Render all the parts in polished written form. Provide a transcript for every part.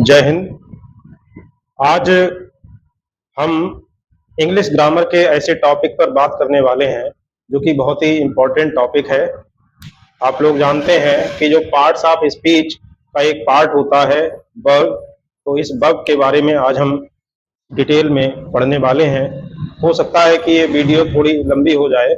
जय हिंद। आज हम इंग्लिश ग्रामर के ऐसे टॉपिक पर बात करने वाले हैं जो कि बहुत ही इम्पोर्टेंट टॉपिक है। आप लोग जानते हैं कि जो पार्ट्स ऑफ स्पीच का एक पार्ट होता है वर्ब, तो इस वर्ब के बारे में आज हम डिटेल में पढ़ने वाले हैं। हो सकता है कि ये वीडियो थोड़ी लंबी हो जाए,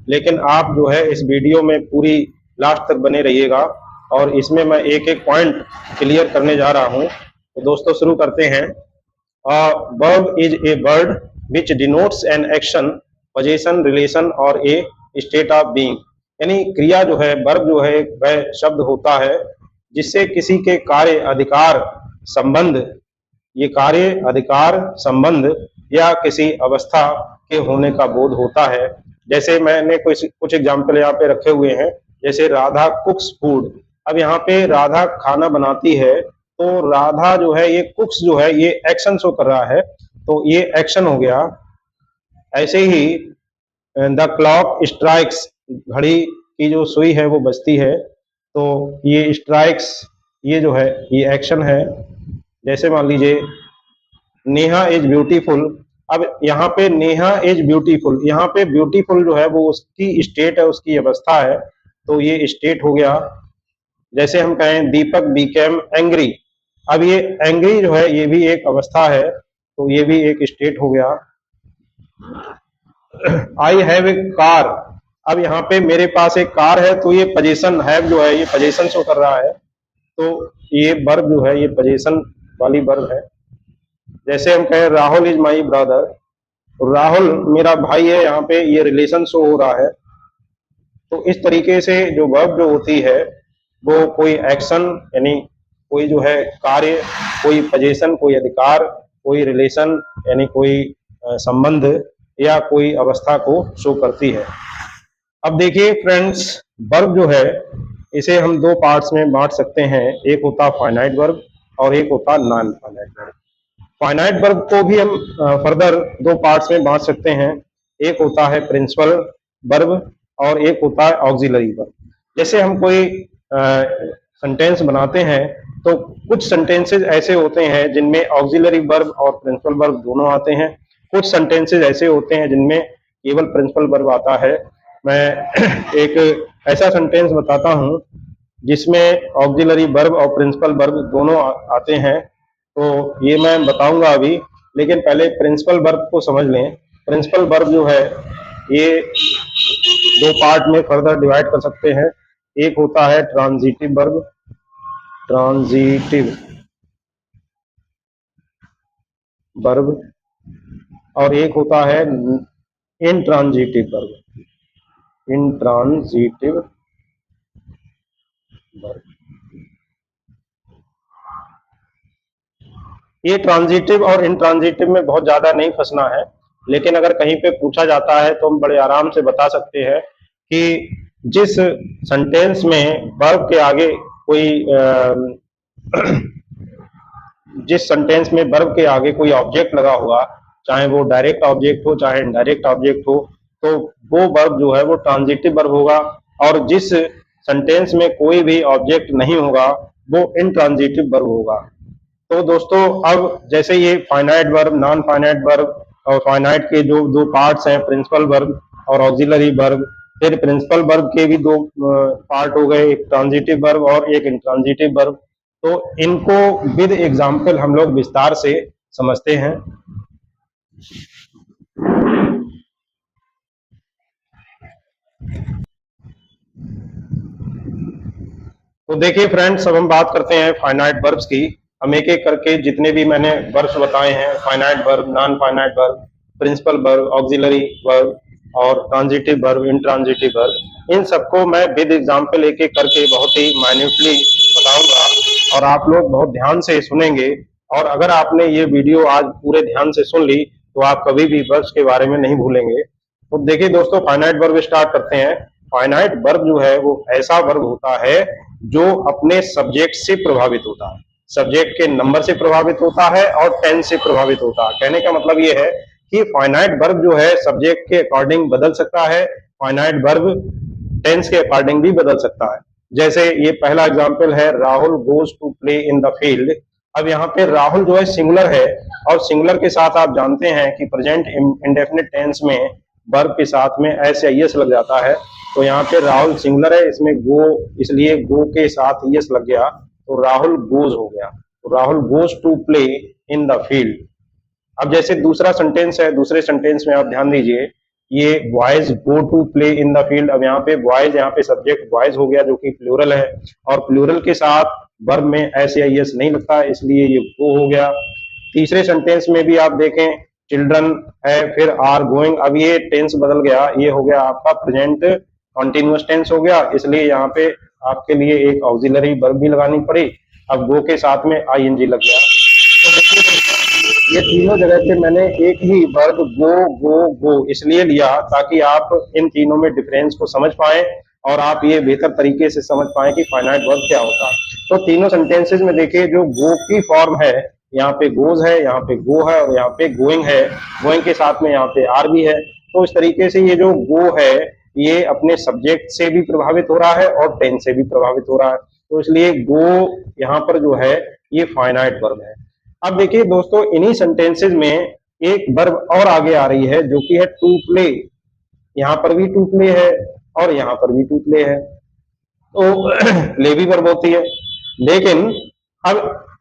लेकिन आप जो है इस वीडियो में पूरी लास्ट तक बने रहिएगा और इसमें मैं एक एक पॉइंट क्लियर करने जा रहा हूँ। तो दोस्तों शुरू करते हैं। Verb is a word which denotes an action, position, relation और ए स्टेट ऑफ बीइंग। यानी क्रिया जो है, वर्ब जो है वह शब्द होता है जिससे किसी के कार्य, अधिकार, संबंध, ये कार्य, अधिकार, संबंध या किसी अवस्था के होने का बोध होता है। जैसे मैंने कुछ एग्जाम्पल यहाँ पे रखे हुए हैं, जैसे राधा कुक्स फूड। अब यहाँ पे राधा खाना बनाती है, तो राधा जो है, ये कुक्स जो है ये एक्शन शो कर रहा है, तो ये एक्शन हो गया। ऐसे ही द क्लॉक स्ट्राइक्स, घड़ी की जो सुई है वो बजती है, तो ये स्ट्राइक्स, ये जो है ये एक्शन है। जैसे मान लीजिए नेहा इज ब्यूटीफुल। अब यहाँ पे नेहा इज ब्यूटीफुल, यहाँ पे ब्यूटीफुल जो है वो उसकी स्टेट है, उसकी अवस्था है, तो ये स्टेट हो गया। जैसे हम कहें दीपक बिकेम एंग्री। अब ये एंग्री जो है ये भी एक अवस्था है, तो ये भी एक स्टेट हो गया। I have a car. अब यहाँ पे मेरे पास एक कार है, तो ये पोजीशन हैव जो है ये पोजीशन शो कर रहा है, तो ये वर्ब जो है ये पोजीशन वाली वर्ब है। जैसे हम कहें Rahul is my brother, Rahul मेरा भाई है, यहाँ पे ये रिलेशन शो हो रहा है। तो इस तरीके से जो वर्ब जो होती है वो कोई एक्शन, यानी कोई जो है कार्य, कोई पोजीशन, कोई अधिकार, कोई रिलेशन यानी कोई संबंध या कोई अवस्था को शो करती है। अब देखिए फ्रेंड्स, वर्ब जो है इसे हम दो पार्ट्स में बांट सकते हैं। एक होता फाइनाइट वर्ब और एक होता non finite verb. Finite verb को भी हम फर्दर दो पार्ट्स में बांट सकते हैं। एक होता है प्रिंसिपल वर्ब और एक होता है ऑक्सिलरी वर्ब। जैसे हम कोई सेंटेंस बनाते हैं, तो कुछ सेंटेंसेस ऐसे होते हैं जिनमें ऑक्सिलरी वर्ब और प्रिंसिपल वर्ब दोनों आते हैं। कुछ सेंटेंसेस ऐसे होते हैं जिनमें केवल प्रिंसिपल वर्ब आता है। मैं एक ऐसा सेंटेंस बताता हूं जिसमें ऑक्सिलरी वर्ब और प्रिंसिपल वर्ब दोनों आते हैं, तो ये मैं बताऊंगा अभी, लेकिन पहले प्रिंसिपल वर्ब को समझ लें। प्रिंसिपल वर्ब जो है ये दो पार्ट में फर्दर डिवाइड कर सकते हैं। एक होता है ट्रांजिटिव वर्ब, ट्रांजिटिव वर्ब, और एक होता है इंट्रांजिटिव वर्ब, इंट्रांजिटिव वर्ब। ये ट्रांजिटिव और इंट्रांजिटिव में बहुत ज्यादा नहीं फंसना है, लेकिन अगर कहीं पे पूछा जाता है तो हम बड़े आराम से बता सकते हैं कि जिस सेंटेंस में वर्ब के आगे कोई जिस सेंटेंस में वर्ब के आगे कोई ऑब्जेक्ट लगा हुआ, चाहे वो डायरेक्ट ऑब्जेक्ट हो चाहे इनडायरेक्ट ऑब्जेक्ट हो, तो वो वर्ब जो है वो ट्रांजिटिव वर्ब होगा। और जिस सेंटेंस में कोई भी ऑब्जेक्ट नहीं होगा वो इनट्रांजिटिव वर्ब होगा। तो दोस्तों, अब जैसे ये finite verb, non finite verb और फाइनाइट के जो दो पार्ट्स हैं, प्रिंसिपल वर्ब और ऑक्सिलरी वर्ब, फिर प्रिंसिपल वर्ब के भी दो पार्ट हो गए, एक ट्रांजिटिव वर्ब और एक इंट्रांजिटिव वर्ब। तो इनको विद एग्जाम्पल हम लोग विस्तार से समझते हैं। तो देखिए फ्रेंड्स, अब हम बात करते हैं फाइनाइट वर्ब्स की। हम एक एक करके जितने भी मैंने वर्ब्स बताए हैं, finite verb, non finite verb, principal verb, auxiliary verb और ट्रांजिटिव वर्ब, इंट्रांजिटिव वर्ब, इन सबको मैं विद एग्जाम्पल एक एक करके बहुत ही माइन्यूटली बताऊंगा और आप लोग बहुत ध्यान से सुनेंगे। और अगर आपने ये वीडियो आज पूरे ध्यान से सुन ली तो आप कभी भी वर्ब्स के बारे में नहीं भूलेंगे। तो देखिए दोस्तों, फाइनाइट वर्ब स्टार्ट करते हैं। फाइनाइट वर्ब जो है वो ऐसा वर्ब होता है जो अपने सब्जेक्ट से प्रभावित होता है, सब्जेक्ट के नंबर से प्रभावित होता है और टेंस से प्रभावित होता है। कहने का मतलब ये है कि फाइनाइट वर्ब जो है सब्जेक्ट के अकॉर्डिंग बदल सकता है, फाइनाइट वर्ब टेंस के अकॉर्डिंग भी बदल सकता है। जैसे ये पहला एग्जाम्पल है, Rahul goes to play in the field. अब यहाँ पे राहुल जो है सिंगुलर है, और सिंगुलर के साथ आप जानते हैं कि प्रेजेंट इंडेफिनिट टेंस में वर्ब के साथ में एस या यस लग जाता है। तो यहाँ पे राहुल सिंगुलर है, इसमें गो, इसलिए गो के साथ यस लग गया, तो राहुल गोज हो गया। तो Rahul goes to play in the field. अब जैसे दूसरा सेंटेंस है, दूसरे सेंटेंस में आप ध्यान दीजिए, ये boys go to play in the field. अब यहाँ पे बॉयज, यहाँ पे सब्जेक्ट बॉयज हो गया जो कि प्लूरल है, और प्लूरल के साथ वर्ब में एस या यस नहीं लगता, इसलिए ये गो हो गया। तीसरे सेंटेंस में भी आप देखें, चिल्ड्रन है, फिर आर गोइंग। अब ये टेंस बदल गया, ये हो गया आपका प्रेजेंट कॉन्टिन्यूअस टेंस हो गया, इसलिए यहाँ पे आपके लिए एक ऑक्सिलरी वर्ब भी लगानी पड़ी। अब गो के साथ में आईएनजी लग गया। तो देखिए ये तीनों जगह पे मैंने एक ही वर्ब गो गो गो इसलिए लिया ताकि आप इन तीनों में डिफरेंस को समझ पाएं और आप ये बेहतर तरीके से समझ पाएं कि फाइनाइट वर्ब क्या होता है। तो तीनों सेंटेंसेस में देखिए जो गो की फॉर्म है, यहाँ पे गोज है, यहाँ पे गो है, और यहाँ पे गोइंग है। गोइंग के साथ में यहाँ पे आर भी है। तो इस तरीके से ये जो गो है ये अपने सब्जेक्ट से भी प्रभावित हो रहा है और टेंस से भी प्रभावित हो रहा है। तो इसलिए गो यहाँ पर जो है ये फाइनाइट वर्ब है। अब देखिए दोस्तों, इन्हीं सेंटेंसेस में एक वर्ब और आगे आ रही है जो कि है टू प्ले। यहाँ पर भी टू प्ले है और यहाँ पर भी टू प्ले है, तो प्ले भी वर्ब होती है। लेकिन अब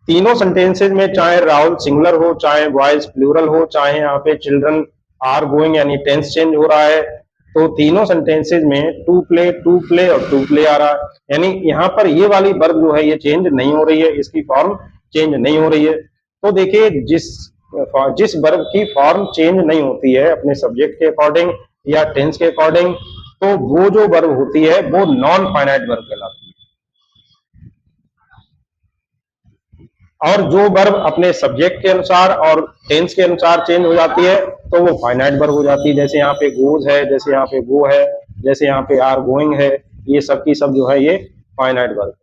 तीनों सेंटेंसेस में चाहे राहुल सिंगुलर हो, चाहे बॉयज प्लूरल हो, चाहे यहाँ पे चिल्ड्रन आर गोइंग यानी टेंस चेंज हो रहा है, तो तीनों सेंटेंसेस में टू प्ले और टू प्ले आ रहा है। यानी यहाँ पर ये वाली वर्ब जो है ये चेंज नहीं हो रही है, इसकी फॉर्म चेंज नहीं हो रही है। तो देखिए जिस वर्ब की फॉर्म चेंज नहीं होती है अपने सब्जेक्ट के अकॉर्डिंग या टेंस के अकॉर्डिंग, तो वो जो वर्ब होती है वो नॉन फाइनाइट वर्ब कहलाती है। और जो वर्ब अपने सब्जेक्ट के अनुसार और टेंस के अनुसार चेंज हो जाती है तो वो फाइनाइट वर्ब हो जाती है। जैसे यहाँ पे गोज है, जैसे यहाँ पे गो है, जैसे यहाँ पे आर गोइंग है, ये सब की सब जो है ये फाइनाइट वर्ब।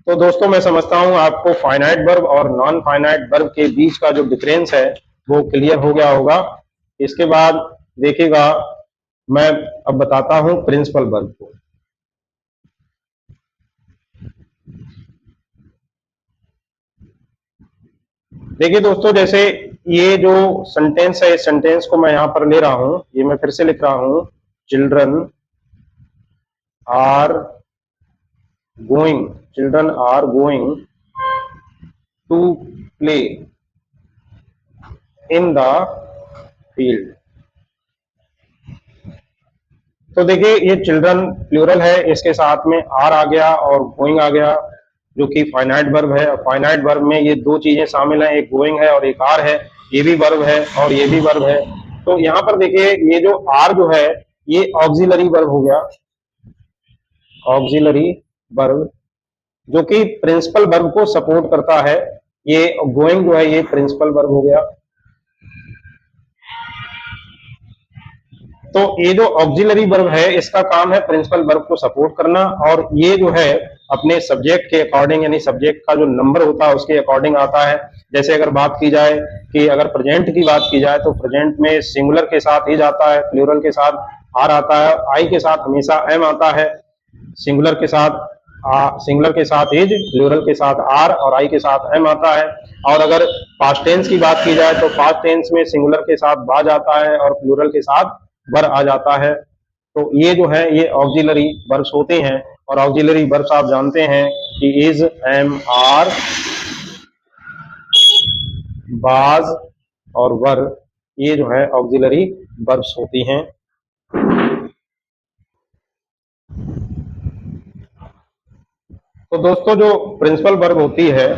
तो दोस्तों मैं समझता हूं आपको फाइनाइट वर्ब और नॉन फाइनाइट वर्ब के बीच का जो डिफरेंस है वो क्लियर हो गया होगा। इसके बाद देखिएगा मैं अब बताता हूं प्रिंसिपल वर्ब को। देखिए दोस्तों, जैसे ये जो सेंटेंस है, इस सेंटेंस को मैं यहां पर ले रहा हूं, ये मैं फिर से लिख रहा हूं, children are going, children are going to play in the field. तो देखिए ये चिल्ड्रन प्लूरल है, इसके साथ में आर आ गया और गोइंग आ गया जो कि फाइनाइट वर्ब है। फाइनाइट वर्ब में ये दो चीजें शामिल हैं, एक गोइंग है और एक आर है। ये भी वर्ब है और ये भी वर्ब है। तो यहाँ पर देखिए ये जो आर जो है ये ऑक्सिलरी वर्ब हो गया, ऑक्सिलरी वर्ब जो कि प्रिंसिपल वर्ब को सपोर्ट करता है। ये गोइंग जो है ये प्रिंसिपल वर्ब हो गया। तो ये जो ऑक्सिलरी वर्ब है इसका काम है प्रिंसिपल वर्ब को सपोर्ट करना, और ये जो है अपने सब्जेक्ट के अकॉर्डिंग यानी सब्जेक्ट का जो नंबर होता है उसके अकॉर्डिंग आता है। जैसे अगर बात की जाए कि अगर प्रेजेंट की बात की जाए तो प्रेजेंट में सिंगुलर के साथ इज आता है, प्लूरल के साथ आर आता है, आई के साथ हमेशा एम आता है, सिंगुलर के साथ इज, प्लूरल के साथ आर और आई के साथ एम आता है। और अगर पास्ट टेंस की बात की जाए तो पास्ट टेंस में सिंगुलर के साथ बाज आता है और प्लूरल के साथ वर आ जाता है। तो ये जो है ये ऑक्सिलरी वर्ब्स होते हैं, और ऑक्सिलरी वर्ब्स आप जानते हैं कि इज, एम, आर, बाज और वर, ये जो है ऑक्सिलरी वर्ब्स होती हैं। तो दोस्तों जो प्रिंसिपल वर्ब होती है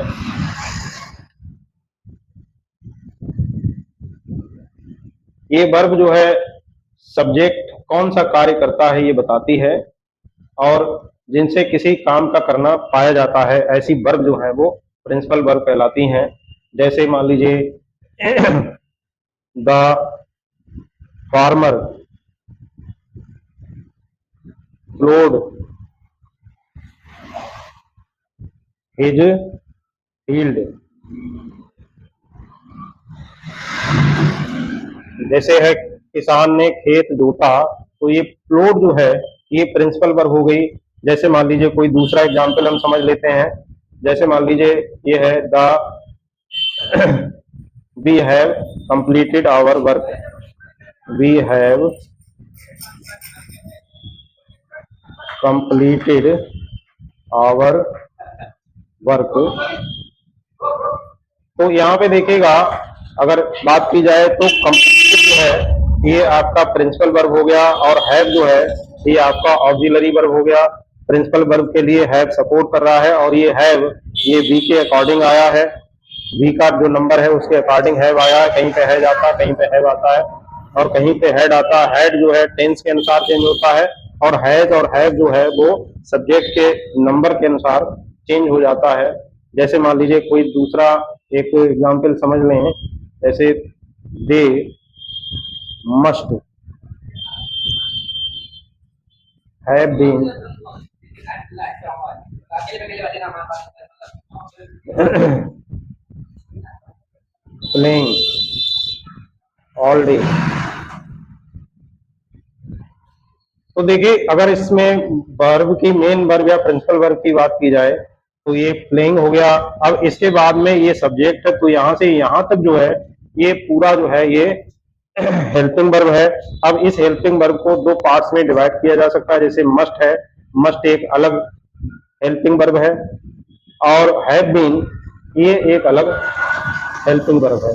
ये वर्ब जो है सब्जेक्ट कौन सा कार्य करता है ये बताती है, और जिनसे किसी काम का करना पाया जाता है ऐसी वर्ब जो है वो प्रिंसिपल वर्ब कहलाती हैं। जैसे मान लीजिए द फार्मर प्लोड हिज फील्ड। जैसे है किसान ने खेत जोता, तो ये प्लोड जो है ये प्रिंसिपल वर्ब हो गई। जैसे मान लीजिए कोई दूसरा एग्जाम्पल हम समझ लेते हैं। जैसे मान लीजिए ये है the we have completed our work, we have completed our work. तो यहाँ पे देखिएगा, अगर बात की जाए तो कंप्लीटेड जो है ये आपका प्रिंसिपल वर्ब हो गया, और हैव जो है ये आपका ऑक्सिलरी वर्ब हो गया। प्रिंसिपल वर्ब के लिए हैव सपोर्ट कर रहा है, और ये हैव ये वी के अकॉर्डिंग आया है, वी का जो नंबर है उसके अकॉर्डिंग हैव आया है। कहीं पे हैज आता है, कहीं पे हैव आता है, और कहीं पे हेड आता है। हेड जो है टेंस के अनुसार चेंज होता है, और हैज और हैव जो है वो सब्जेक्ट के नंबर के अनुसार चेंज हो जाता है। जैसे मान लीजिए कोई दूसरा एक एग्जाम्पल समझ लें, जैसे they must have been playing all day. तो देखिए, अगर इसमें वर्ब की मेन वर्ब या प्रिंसिपल वर्ब की बात की जाए तो ये प्लेइंग हो गया। अब इसके बाद में ये सब्जेक्ट है, तो यहां से यहां तक जो है ये पूरा जो है ये हेल्पिंग वर्ब है। अब इस हेल्पिंग वर्ब को दो पार्ट्स में डिवाइड किया जा सकता है। जैसे मस्ट है, मस्ट एक अलग हेल्पिंग वर्ब है, और हैव बीन ये एक अलग हेल्पिंग वर्ब है।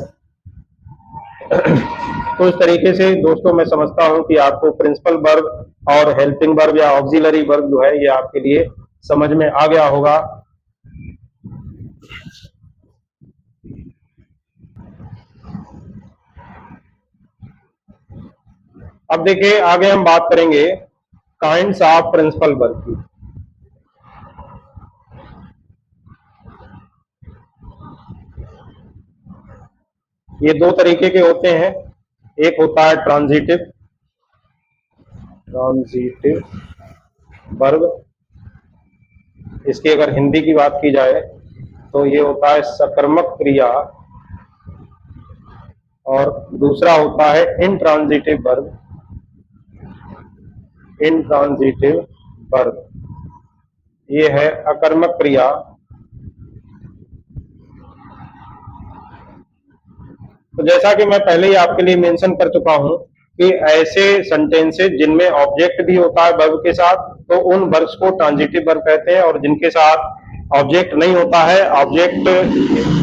तो इस तरीके से दोस्तों मैं समझता हूं कि आपको प्रिंसिपल वर्ब और हेल्पिंग वर्ब या ऑक्सिलरी वर्ब जो है ये आपके लिए समझ में आ गया होगा। अब देखिए, आगे हम बात करेंगे काइंड्स ऑफ प्रिंसिपल वर्ब की। ये दो तरीके के होते हैं। एक होता है ट्रांजिटिव वर्ब, इसकी अगर हिंदी की बात की जाए तो ये होता है सकर्मक क्रिया, और दूसरा होता है इंट्रांजिटिव वर्ब। इंट्रांजिटिव वर्ब ये है अकर्मक क्रिया। तो जैसा कि मैं पहले ही आपके लिए मेंशन कर चुका हूं कि ऐसे सेंटेंसेस जिनमें ऑब्जेक्ट भी होता है वर्ब के साथ, तो उन वर्ब्स को ट्रांजिटिव वर्ब कहते हैं, और जिनके साथ ऑब्जेक्ट नहीं होता है, ऑब्जेक्ट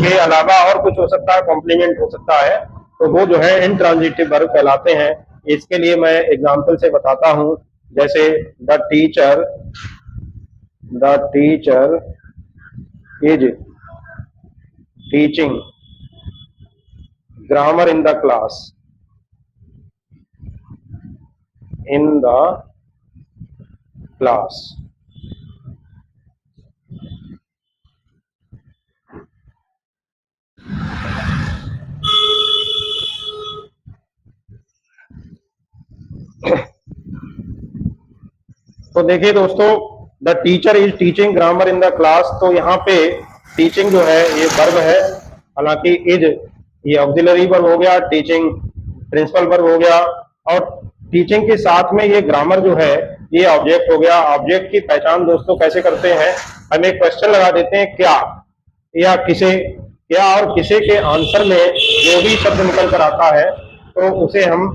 के अलावा और कुछ हो सकता है, कॉम्प्लीमेंट हो सकता है, तो वो जो है इनट्रांजिटिव वर्ब कहलाते हैं। इसके लिए मैं एग्जांपल से बताता हूं। जैसे the teacher is teaching grammar in the class. तो देखिए दोस्तों, the teacher is teaching grammar in the class, तो यहाँ पे टीचिंग जो है ये वर्ब है, हालांकि इज ये ऑक्सिलरी वर्ब हो गया, टीचिंग प्रिंसिपल वर्ब हो गया, और टीचिंग के साथ में ये ग्रामर जो है ये ऑब्जेक्ट हो गया। ऑब्जेक्ट की पहचान दोस्तों कैसे करते हैं, हम एक क्वेश्चन लगा देते हैं, क्या या किसे, क्या और किसे के आंसर में जो भी शब्द निकल कर आता है तो उसे हम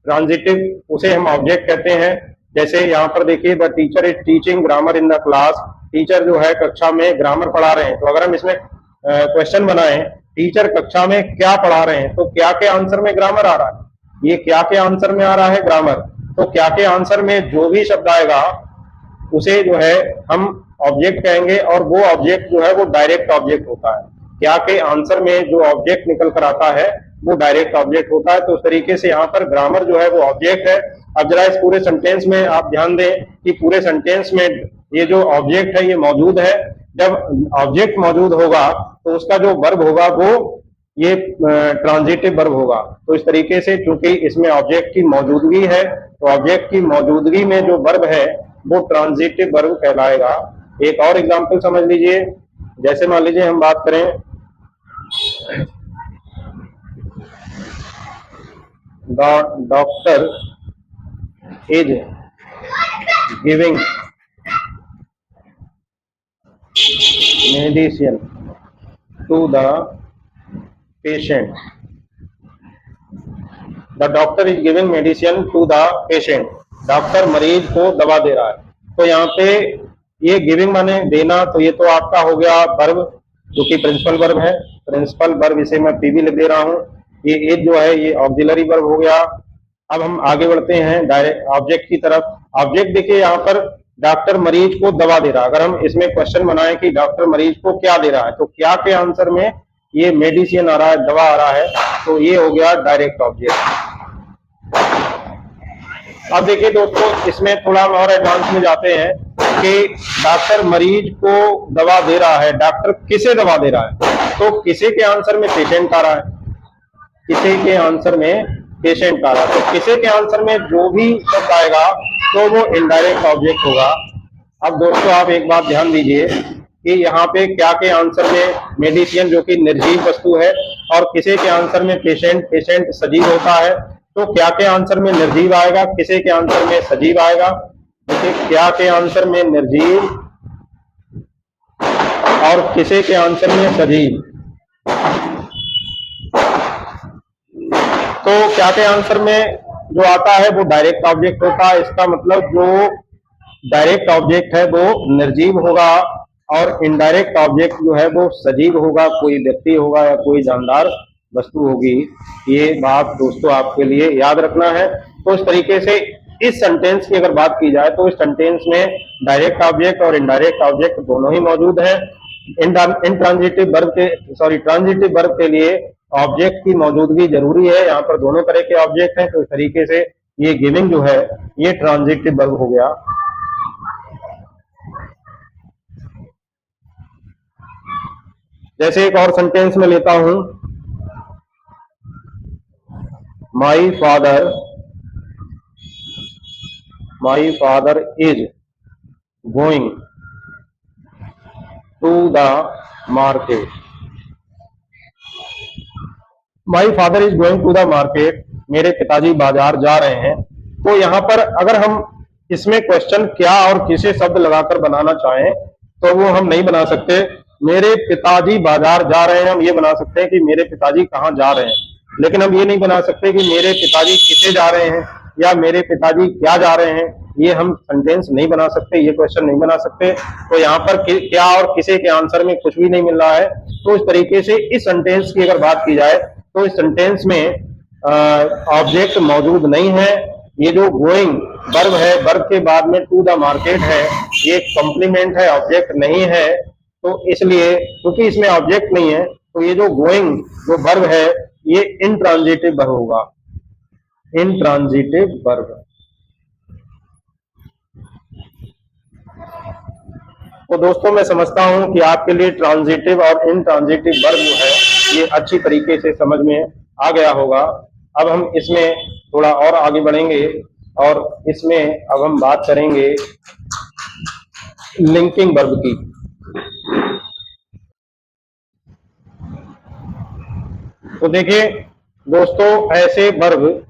ट्रांजिटिव, उसे हम ऑब्जेक्ट कहते हैं। जैसे यहाँ पर देखिए, the teacher is teaching grammar in the class, teacher जो है कक्षा में ग्रामर पढ़ा रहे हैं। तो अगर हम इसमें क्वेश्चन बनाएं, टीचर कक्षा में क्या पढ़ा रहे हैं, तो क्या के आंसर में ग्रामर आ रहा है, ये क्या के आंसर में आ रहा है ग्रामर। तो क्या के आंसर में जो भी शब्द आएगा उसे जो है हम ऑब्जेक्ट कहेंगे, और वो ऑब्जेक्ट जो है वो डायरेक्ट ऑब्जेक्ट होता है। क्या के आंसर में जो ऑब्जेक्ट निकल कर आता है वो डायरेक्ट ऑब्जेक्ट होता है। तो उस तरीके से यहाँ पर ग्रामर जो है वो ऑब्जेक्ट है। अब जरा इस पूरे सेंटेंस में आप ध्यान दें कि पूरे सेंटेंस में ये जो ऑब्जेक्ट है ये मौजूद है। जब ऑब्जेक्ट मौजूद होगा तो उसका जो वर्ब होगा वो ये ट्रांजिटिव वर्ब होगा। तो इस तरीके से चूंकि इसमें ऑब्जेक्ट की मौजूदगी है, तो ऑब्जेक्ट की मौजूदगी में जो वर्ब है वो ट्रांजिटिव वर्ब कहलाएगा। एक और एग्जांपल समझ लीजिए। जैसे मान लीजिए हम बात करें, the doctor is giving medicine to the patient. The doctor is giving medicine to the patient. Doctor मरीज को दवा दे रहा है। तो यहाँ पे ये गिविंग माने देना, तो ये तो आपका हो गया वर्ब जो कि प्रिंसिपल वर्ब है। प्रिंसिपल वर्ब इसे मैं पीवी लिख दे रहा हूँ। ये इज जो है ये ऑक्सिलरी वर्ब हो गया। अब हम आगे बढ़ते हैं डायरेक्ट ऑब्जेक्ट की तरफ। ऑब्जेक्ट देखिए यहाँ पर डॉक्टर मरीज को दवा दे रहा है। अगर हम इसमें क्वेश्चन बनाए कि डॉक्टर मरीज को क्या दे रहा है, तो क्या के आंसर में ये मेडिसिन आ रहा है, दवा आ रहा है, तो ये हो गया डायरेक्ट ऑब्जेक्ट। अब देखिए दोस्तों, इसमें थोड़ा और एडवांस में जाते हैं कि डॉक्टर मरीज को दवा दे रहा है। डॉक्टर किसे दवा दे रहा है, तो किसे के आंसर में पेशेंट आ रहा है, किसे के आंसर में पेशेंट आ रहा है। तो किसे के आंसर में जो भी शब्द आएगा तो वो इनडायरेक्ट ऑब्जेक्ट होगा। अब दोस्तों आप एक बात ध्यान दीजिए कि यहाँ पे क्या के आंसर में मेडिसिन जो कि निर्जीव वस्तु है, और किसे के आंसर में पेशेंट, पेशेंट सजीव होता है। तो क्या के आंसर में निर्जीव आएगा, किसे के आंसर में सजीव आएगा। देखिए क्या के आंसर में निर्जीव और किसे के आंसर में सजीव। तो क्या के आंसर में जो आता है वो डायरेक्ट ऑब्जेक्ट होता है। इसका मतलब जो डायरेक्ट ऑब्जेक्ट है वो निर्जीव होगा और इनडायरेक्ट ऑब्जेक्ट जो है वो सजीव होगा, कोई व्यक्ति होगा या कोई जानदार वस्तु होगी। ये बात दोस्तों आपके लिए याद रखना है। तो इस तरीके से इस सेंटेंस की अगर बात की जाए तो इस सेंटेंस में डायरेक्ट ऑब्जेक्ट और इनडायरेक्ट ऑब्जेक्ट दोनों ही मौजूद है। ट्रांजिटिव वर्ब के लिए ऑब्जेक्ट की मौजूदगी जरूरी है। यहाँ पर दोनों तरह के ऑब्जेक्ट हैं, तो इस तरीके से ये गिविंग जो है ये ट्रांजिटिव वर्ब हो गया। जैसे एक और सेंटेंस में लेता हूं, my father is going to the market. My father is going to the market, मेरे पिताजी बाजार जा रहे हैं। तो यहां पर अगर हम इसमें क्वेश्चन क्या और किसे शब्द लगाकर बनाना चाहें तो वो हम नहीं बना सकते। मेरे पिताजी बाजार जा रहे हैं, हम ये बना सकते हैं कि मेरे पिताजी कहाँ जा रहे हैं, लेकिन हम ये नहीं बना सकते कि मेरे पिताजी किसे जा रहे हैं या मेरे पिताजी क्या जा रहे हैं। ये हम सेंटेंस नहीं बना सकते, ये क्वेश्चन नहीं बना सकते। तो यहाँ पर क्या और किसे के आंसर में कुछ भी नहीं मिल रहा है। तो इस तरीके से इस सेंटेंस की अगर बात की जाए तो इस सेंटेंस में ऑब्जेक्ट मौजूद नहीं है। ये जो गोइंग वर्ब है, वर्ब के बाद में टू द मार्केट है, ये कॉम्प्लीमेंट है, ऑब्जेक्ट नहीं है। तो इसलिए क्योंकि इसमें ऑब्जेक्ट नहीं है तो ये जो गोइंग जो वर्ब है ये इंट्रांजिटिव वर्ब होगा, इंट्रांजिटिव वर्ब। तो दोस्तों मैं समझता हूं कि आपके लिए ट्रांजिटिव और इनट्रांजिटिव वर्ब जो है ये अच्छी तरीके से समझ में आ गया होगा। अब हम इसमें थोड़ा और आगे बढ़ेंगे और इसमें अब हम बात करेंगे लिंकिंग वर्ब की। तो देखिए दोस्तों, ऐसे वर्ब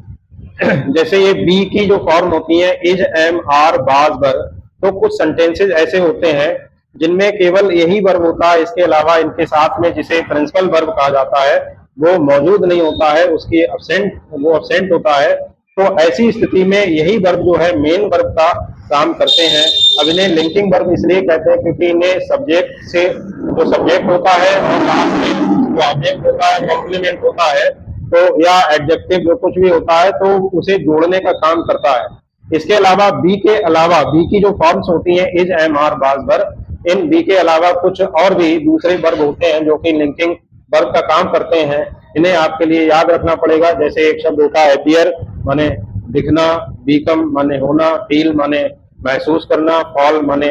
जैसे ये बी की जो फॉर्म होती है इज, एम, आर, बाज, बर, तो कुछ सेंटेंसेस ऐसे होते हैं जिनमें केवल यही वर्ब होता है, इसके अलावा इनके साथ में जिसे प्रिंसिपल वर्ब कहा जाता है वो मौजूद नहीं होता है, उसकी अब्सेंट होता है। तो ऐसी स्थिति में यही वर्ब जो है मेन वर्ब का काम करते हैं। अब इन्हें लिंकिंग वर्ब इसलिए कहते हैं क्योंकि इन्हें सब्जेक्ट से जो सब्जेक्ट होता है और लास्ट में जो ऑब्जेक्ट होता है, कॉम्प्लीमेंट होता है, तो या एडजेक्टिव जो कुछ भी होता है तो उसे जोड़ने का काम करता है। इसके अलावा बी के अलावा बी की जो फॉर्म्स होती हैं इज, एम, आर, बाज, बर, इन बी के अलावा कुछ और भी दूसरे वर्ब होते हैं जो कि लिंकिंग वर्ब का काम करते हैं। इन्हें आपके लिए याद रखना पड़ेगा। जैसे एक शब्द होता है अपीयर माने दिखना, बीकम माने होना, फील माने महसूस करना, फॉल माने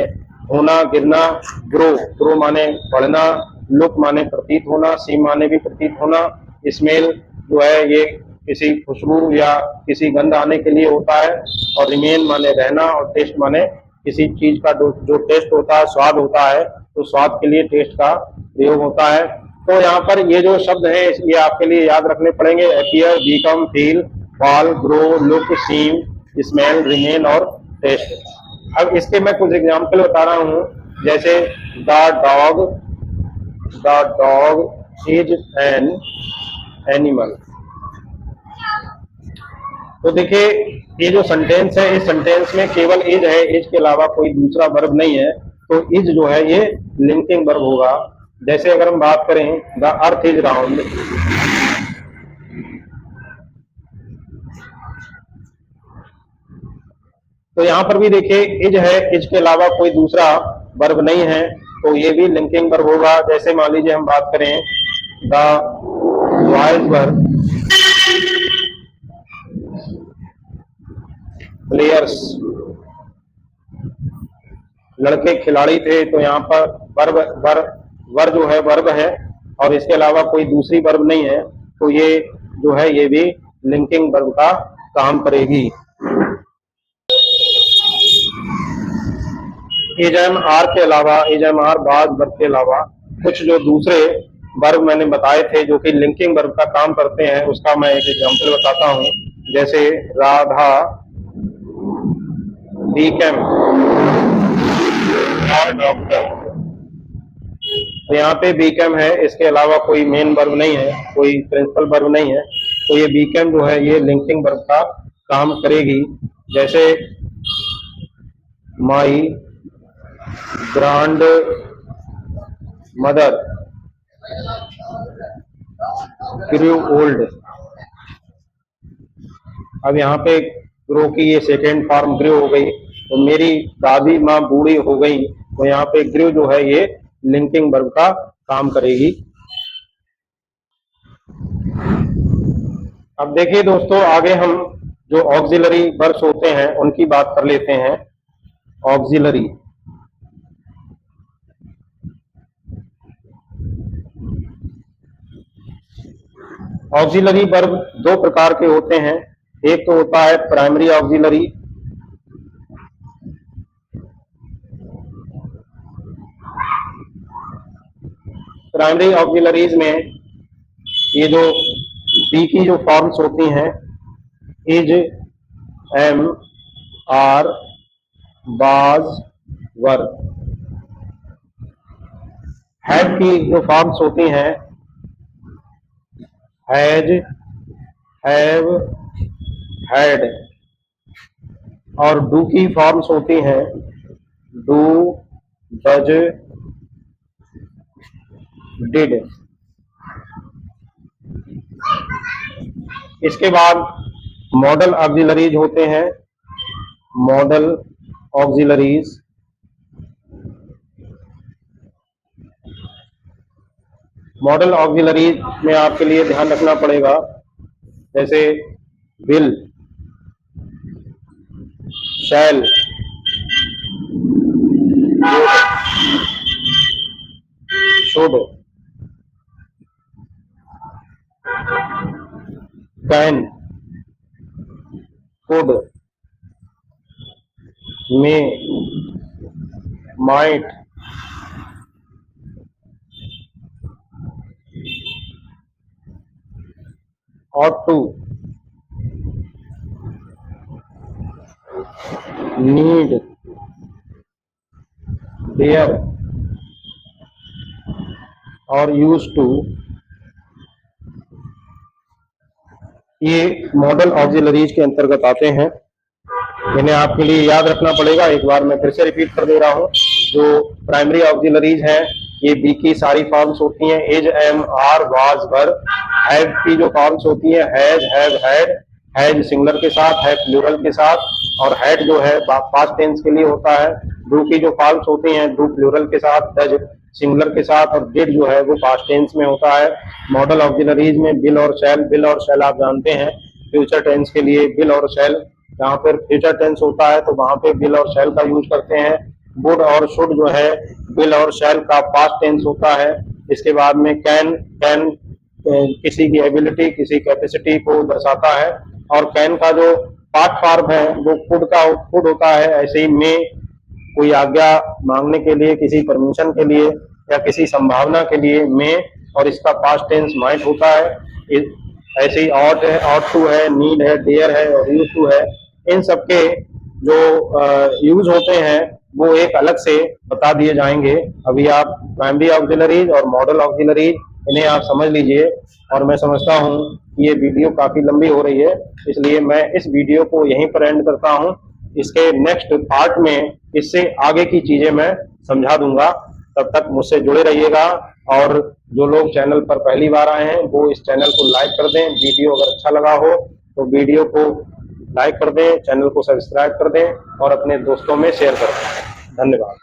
होना गिरना, ग्रो माने बढ़ना, लुक माने प्रतीत होना, सी माने भी प्रतीत होना, स्मेल जो है ये किसी खुशबू या किसी गंध आने के लिए होता है, और रिमेन माने रहना, और टेस्ट माने किसी चीज का जो टेस्ट होता है, स्वाद होता है, तो स्वाद के लिए टेस्ट का प्रयोग होता है। तो यहाँ पर ये जो शब्द है ये आपके लिए याद रखने पड़ेंगे, appear, become, feel, fall, grow, look, seem, smell, remain और टेस्ट। अब इसके मैं कुछ एग्जाम्पल बता रहा हूँ, जैसे the dog the dog is an animal. तो देखिए ये जो सेंटेंस है, इस सेंटेंस में केवल इज है, इज के अलावा कोई दूसरा वर्ब नहीं है, तो इज जो है ये लिंकिंग वर्ब होगा। जैसे अगर हम बात करें द अर्थ इज राउंड, तो यहां पर भी देखिए इज है, इज के अलावा कोई दूसरा वर्ब नहीं है, तो ये भी लिंकिंग वर्ब होगा। जैसे मान लीजिए हम बात करें द बॉयज वर प्लेयर्स, लड़के खिलाड़ी थे, तो यहाँ पर वर्ब वर जो है वर्ब है और इसके अलावा कोई दूसरी वर्ब नहीं है, तो ये जो है ये भी लिंकिंग वर्ब का काम करेगी। इज एम आर के अलावा, इज एम आर बाद वर्ब के अलावा कुछ जो दूसरे वर्ब मैंने बताए थे जो कि लिंकिंग वर्ब का काम करते हैं, उसका मैं एक एग्जांपल बताता हूं। जैसे राधा बीकेम डॉक्टर, तो यहाँ पे बीकेम है, इसके अलावा कोई मेन वर्ब नहीं है, कोई प्रिंसिपल वर्ब नहीं है, तो ये बीकेम जो है ये लिंकिंग वर्ब का काम करेगी। जैसे माई ग्रांड मदर ग्रू ओल्ड, अब यहाँ पे ग्रो की ये सेकेंड फॉर्म ग्रू हो गई, तो मेरी दादी माँ बूढ़ी हो गई, तो यहाँ पे ग्रू जो है ये लिंकिंग वर्ब का काम करेगी। अब देखिए दोस्तों, आगे हम जो ऑक्सिलरी वर्ब्स होते हैं उनकी बात कर लेते हैं। ऑक्सिलरी, ऑक्सिलरी वर्ब दो प्रकार के होते हैं। एक तो होता है प्राइमरी ऑक्सिलरी, प्राइमरी ऑक्सिलरीज में ये जो बी की जो फॉर्म्स होती हैं, इज, एम, आर, बाज, वर। हैव की जो फॉर्म्स होती हैं, हैज, हैव, हैड, और डू की फॉर्म्स होती हैं, डू, डज, डिड। इसके बाद मॉडल ऑक्सिलरीज होते हैं, मॉडल ऑक्सिलरीज। मॉडल ऑक्सिलरीज में आपके लिए ध्यान रखना पड़ेगा, जैसे will, shall, should, can, could, may, might, ought to, need, dare और used to, ये मॉडल ऑक्सिलरीज के अंतर्गत आते हैं। इन्हें आपके लिए याद रखना पड़ेगा। एक बार मैं फिर से रिपीट कर दे रहा हूँ। जो प्राइमरी ऑक्सिलरीज हैं ये बी की सारी फॉर्म्स होती हैं, is, am, are, was, were. Have की जो फॉर्म्स होती है, has, have, had, has singular के साथ, हैव प्लूरल के साथ, और हैड जो है पास्ट टेंस के लिए होता है। डू की जो फॉर्म्स होती हैं, डू प्लूरल के साथ, डज सिंगुलर के साथ, और डिड जो है वो पास्ट टेंस में होता है। मॉडल ऑक्सिलरीज में बिल और शैल, बिल और शैल आप जानते हैं फ्यूचर टेंस के लिए बिल और शैल, जहाँ पर फ्यूचर टेंस होता है तो वहां पे बिल और शैल का यूज करते हैं। वुड और शुड जो है बिल और शैल का पास्ट टेंस होता है। इसके बाद में कैन, कैन किसी की एबिलिटी, किसी कैपेसिटी को दर्शाता है, और कैन का जो पार्ट फॉर्म है वो कुड होता है। ऐसे ही में कोई आज्ञा मांगने के लिए, किसी परमिशन के लिए या किसी संभावना के लिए में, और इसका पास्ट टेंस माइट होता है। ऐसे ही ऑट है, ऑट टू है, नीड है, डेयर है और यूज टू है। इन सबके जो यूज होते हैं वो एक अलग से बता दिए जाएंगे। अभी आप प्राइमरी ऑक्सिलरीज और मॉडल ऑक्सिलरीज इन्हें आप समझ लीजिए। और मैं समझता हूँ कि ये वीडियो काफ़ी लंबी हो रही है, इसलिए मैं इस वीडियो को यहीं पर एंड करता हूँ। इसके नेक्स्ट पार्ट में इससे आगे की चीज़ें मैं समझा दूंगा। तब तक मुझसे जुड़े रहिएगा, और जो लोग चैनल पर पहली बार आए हैं वो इस चैनल को लाइक कर दें। वीडियो अगर अच्छा लगा हो तो वीडियो को लाइक कर दें, चैनल को सब्सक्राइब कर दें और अपने दोस्तों में शेयर कर दें। धन्यवाद।